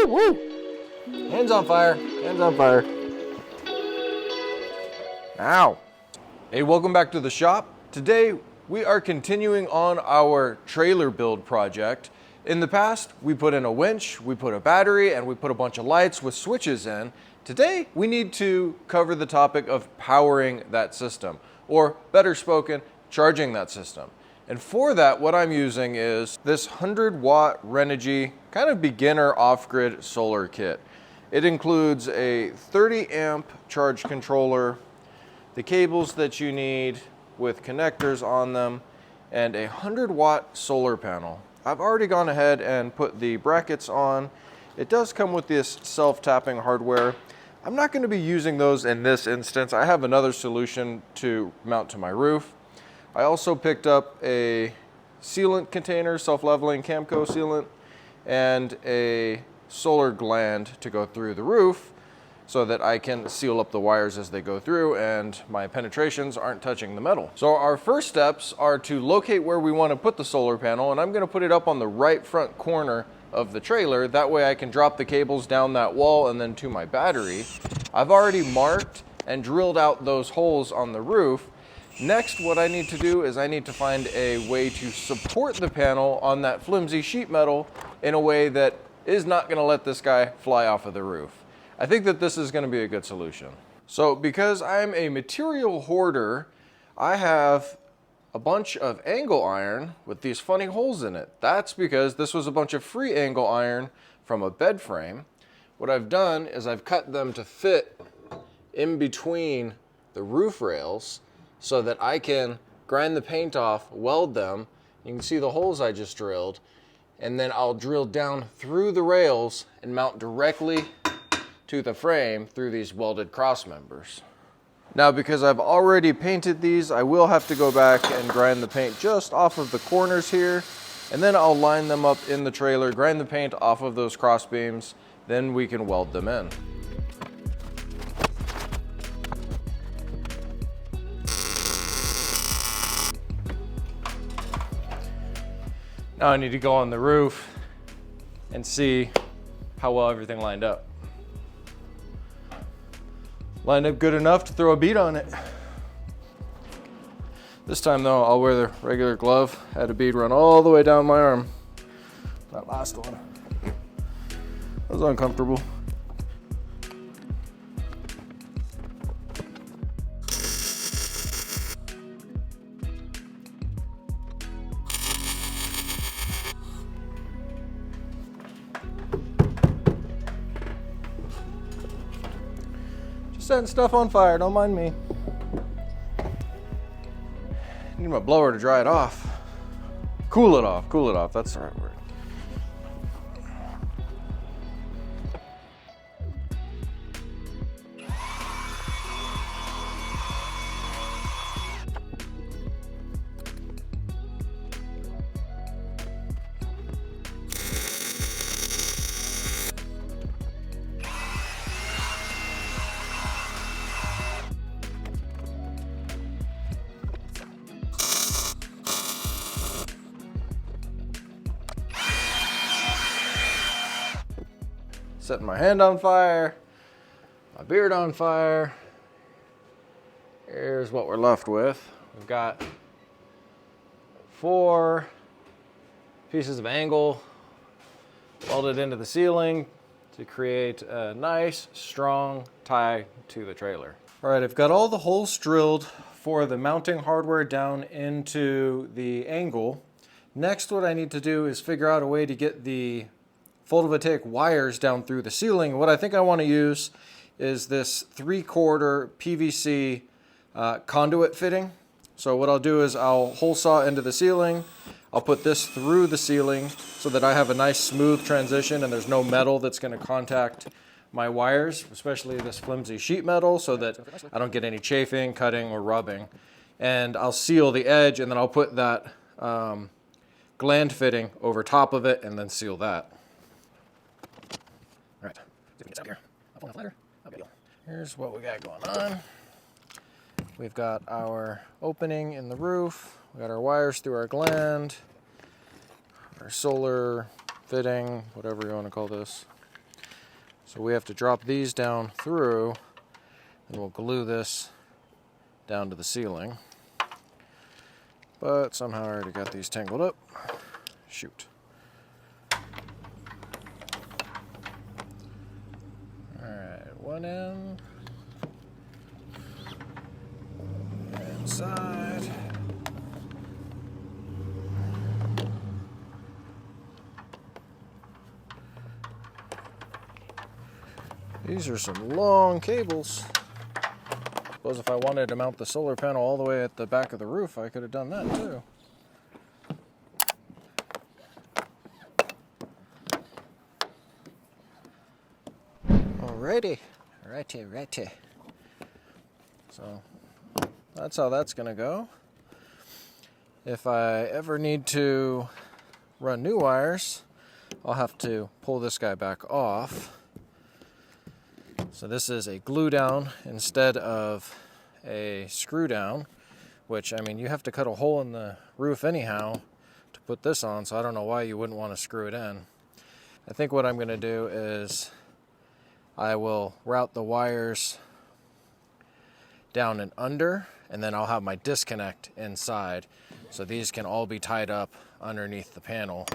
Woo, woo. Hands on fire. Hands on fire. Ow. Hey, welcome back to the shop. Today, we are continuing on our trailer build project. In the past, we put in a winch, we put a battery, and we put a bunch of lights with switches in. Today, we need to cover the topic of powering that system, or better spoken, charging that system. And for that, what I'm using is this 100-watt Renogy kind of beginner off-grid solar kit. It includes a 30-amp charge controller, the cables that you need with connectors on them, and a 100-watt solar panel. I've already gone ahead and put the brackets on. It does come with this self-tapping hardware. I'm not going to be using those in this instance. I have another solution to mount to my roof. I also picked up a sealant container, self-leveling Camco sealant, and a solar gland to go through the roof so that I can seal up the wires as they go through and my penetrations aren't touching the metal. So our first steps are to locate where we want to put the solar panel, and I'm going to put it up on the right front corner of the trailer. That way I can drop the cables down that wall and then to my battery. I've already marked and drilled out those holes on the roof. Next, what I need to do is I need to find a way to support the panel on that flimsy sheet metal in a way that is not going to let this guy fly off of the roof. I think that this is going to be a good solution. So because I'm a material hoarder, I have a bunch of angle iron with these funny holes in it. That's because this was a bunch of free angle iron from a bed frame. What I've done is I've cut them to fit in between the roof rails so that I can grind the paint off, weld them. You can see the holes I just drilled, and then I'll drill down through the rails and mount directly to the frame through these welded cross members. Now, because I've already painted these, I will have to go back and grind the paint just off of the corners here, and then I'll line them up in the trailer, grind the paint off of those cross beams, then we can weld them in. Now I need to go on the roof and see how well everything lined up. Lined up good enough to throw a bead on it. This time though, I'll wear the regular glove. Had a bead run all the way down my arm. That last one was uncomfortable. Setting stuff on fire, don't mind me. Need my blower to dry it off. Cool it off, that's the right word. Setting my hand on fire, my beard on fire. Here's what we're left with. We've got 4 pieces of angle welded into the ceiling to create a nice, strong tie to the trailer. All right, I've got all the holes drilled for the mounting hardware down into the angle. Next, what I need to do is figure out a way to get the photovoltaic wires down through the ceiling. What I think I want to use is this 3/4 PVC conduit fitting. So what I'll do is I'll hole saw into the ceiling. I'll put this through the ceiling so that I have a nice smooth transition and there's no metal that's going to contact my wires, especially this flimsy sheet metal, so that I don't get any chafing, cutting, or rubbing. And I'll seal the edge, and then I'll put that gland fitting over top of it and then seal that. All right, see if we can get up here. Up on the ladder. Okay. Here's what we got going on. We've got our opening in the roof. We got our wires through our gland, our solar fitting, whatever you want to call this. So we have to drop these down through, and we'll glue this down to the ceiling. But somehow I already got these tangled up. Shoot. Alright, one end. Inside. These are some long cables. Suppose if I wanted to mount the solar panel all the way at the back of the roof, I could have done that too. Alrighty. Righty. So that's how that's gonna go. If I ever need to run new wires, I'll have to pull this guy back off. So this is a glue down instead of a screw down, which, I mean, you have to cut a hole in the roof anyhow to put this on, so I don't know why you wouldn't want to screw it in. I think what I'm going to do is I will route the wires down and under, and then I'll have my disconnect inside, so these can all be tied up underneath the panel.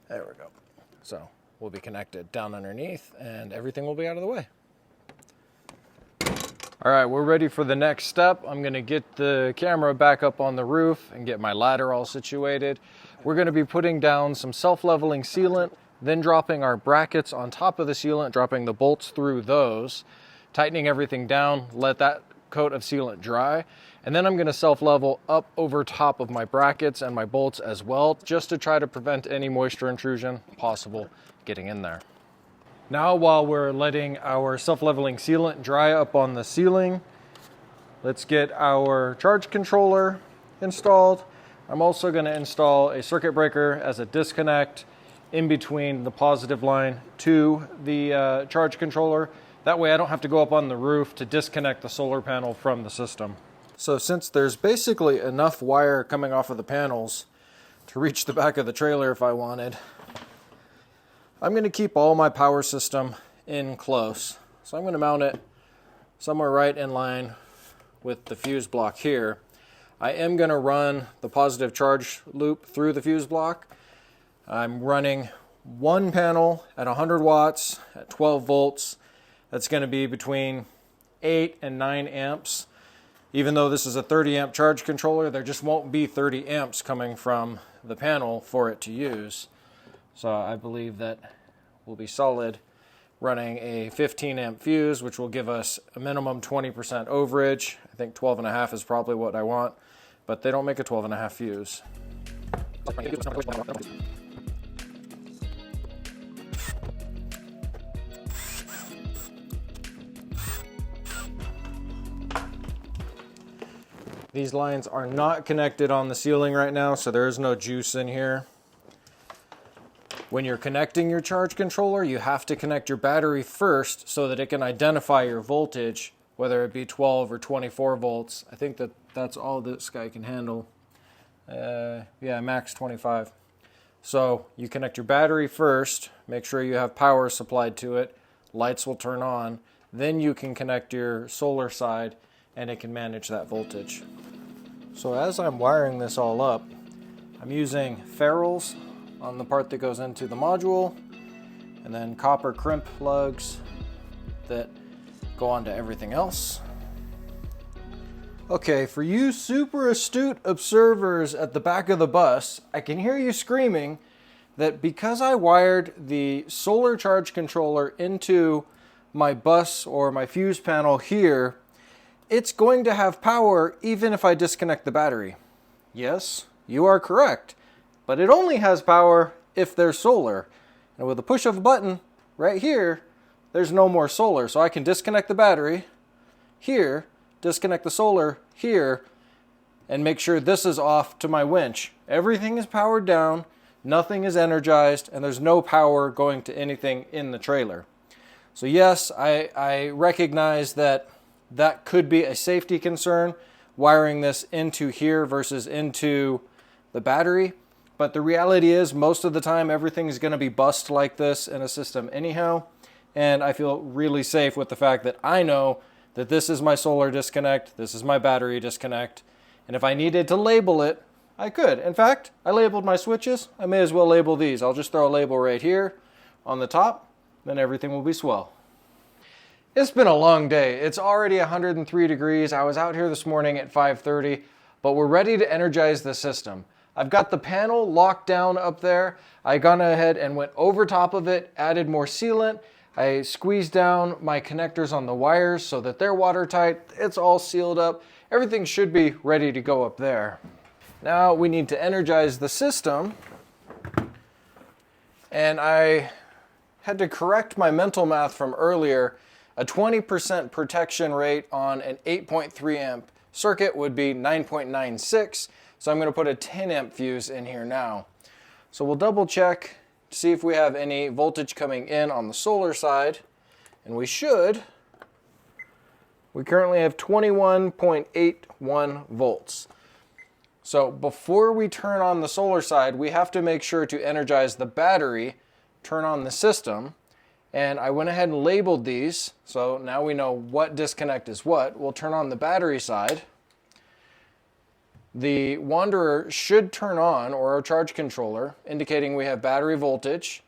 There we go. So we'll be connected down underneath and everything will be out of the way. All right, we're ready for the next step. I'm gonna get the camera back up on the roof and get my ladder all situated. We're gonna be putting down some self-leveling sealant, then dropping our brackets on top of the sealant, dropping the bolts through those, tightening everything down, let that coat of sealant dry. And then I'm going to self-level up over top of my brackets and my bolts as well, just to try to prevent any moisture intrusion possible getting in there. Now, while we're letting our self-leveling sealant dry up on the ceiling, let's get our charge controller installed. I'm also going to install a circuit breaker as a disconnect in between the positive line to the charge controller. That way I don't have to go up on the roof to disconnect the solar panel from the system. So since there's basically enough wire coming off of the panels to reach the back of the trailer if I wanted, I'm going to keep all my power system in close. So I'm going to mount it somewhere right in line with the fuse block here. I am going to run the positive charge loop through the fuse block. I'm running one panel at 100 watts at 12 volts. That's going to be between 8 and 9 amps. Even though this is a 30 amp charge controller, there just won't be 30 amps coming from the panel for it to use. So I believe that we'll be solid running a 15 amp fuse, which will give us a minimum 20% overage. I think 12.5 is probably what I want, but they don't make a 12.5 fuse. These lines are not connected on the ceiling right now, so there is no juice in here. When you're connecting your charge controller, you have to connect your battery first so that it can identify your voltage, whether it be 12 or 24 volts. I think that's all this guy can handle. Yeah, max 25. So you connect your battery first, make sure you have power supplied to it, lights will turn on, then you can connect your solar side and it can manage that voltage. So as I'm wiring this all up, I'm using ferrules on the part that goes into the module, and then copper crimp plugs that go onto everything else. Okay, for you super astute observers at the back of the bus, I can hear you screaming that because I wired the solar charge controller into my bus or my fuse panel here, it's going to have power even if I disconnect the battery. Yes, you are correct, but it only has power if there's solar. And with the push of a button right here, there's no more solar. So I can disconnect the battery here, disconnect the solar here, and make sure this is off to my winch. Everything is powered down, nothing is energized, and there's no power going to anything in the trailer. So yes, I recognize that could be a safety concern, wiring this into here versus into the battery. But the reality is most of the time everything's going to be bust like this in a system anyhow. And I feel really safe with the fact that I know that this is my solar disconnect, this is my battery disconnect, and if I needed to label it, I could. In fact, I labeled my switches. I may as well label these. I'll just throw a label right here on the top, then everything will be swell. It's been a long day. It's already 103 degrees. I was out here this morning at 5:30, but we're ready to energize the system. I've got the panel locked down up there. I gone ahead and went over top of it, added more sealant. I squeezed down my connectors on the wires so that they're watertight. It's all sealed up. Everything should be ready to go up there. Now we need to energize the system. And I had to correct my mental math from earlier. A 20% protection rate on an 8.3 amp circuit would be 9.96. So I'm going to put a 10 amp fuse in here now. So we'll double check to see if we have any voltage coming in on the solar side. And we should. We currently have 21.81 volts. So before we turn on the solar side, we have to make sure to energize the battery, turn on the system. And I went ahead and labeled these, so now we know what disconnect is what. We'll turn on the battery side. The Wanderer should turn on, or our charge controller, indicating we have battery voltage.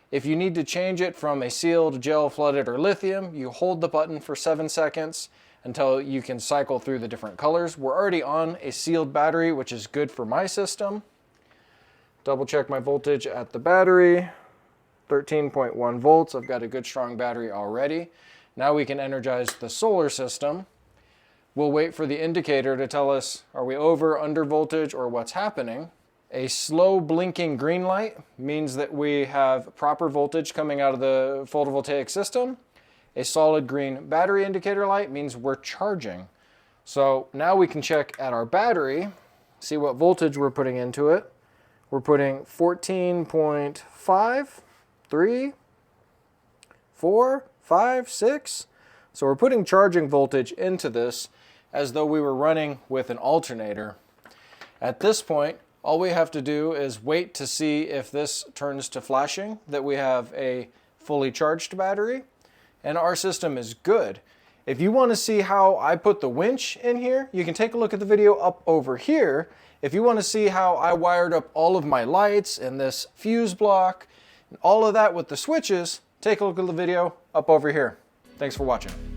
If you need to change it from a sealed, gel, flooded, or lithium, you hold the button for 7 seconds until you can cycle through the different colors. We're already on a sealed battery, which is good for my system. Double check my voltage at the battery. 13.1 volts. I've got a good strong battery already. Now we can energize the solar system. We'll wait for the indicator to tell us, are we over, under voltage, or what's happening. A slow blinking green light means that we have proper voltage coming out of the photovoltaic system. A solid green battery indicator light means we're charging. So now we can check at our battery, see what voltage we're putting into it. We're putting 14.5, 3, 4, 5, 6. So we're putting charging voltage into this as though we were running with an alternator. At this point, all we have to do is wait to see if this turns to flashing, that we have a fully charged battery, and our system is good. If you want to see how I put the winch in here, you can take a look at the video up over here. If you want to see how I wired up all of my lights and this fuse block, and all of that with the switches, take a look at the video up over here. Thanks for watching.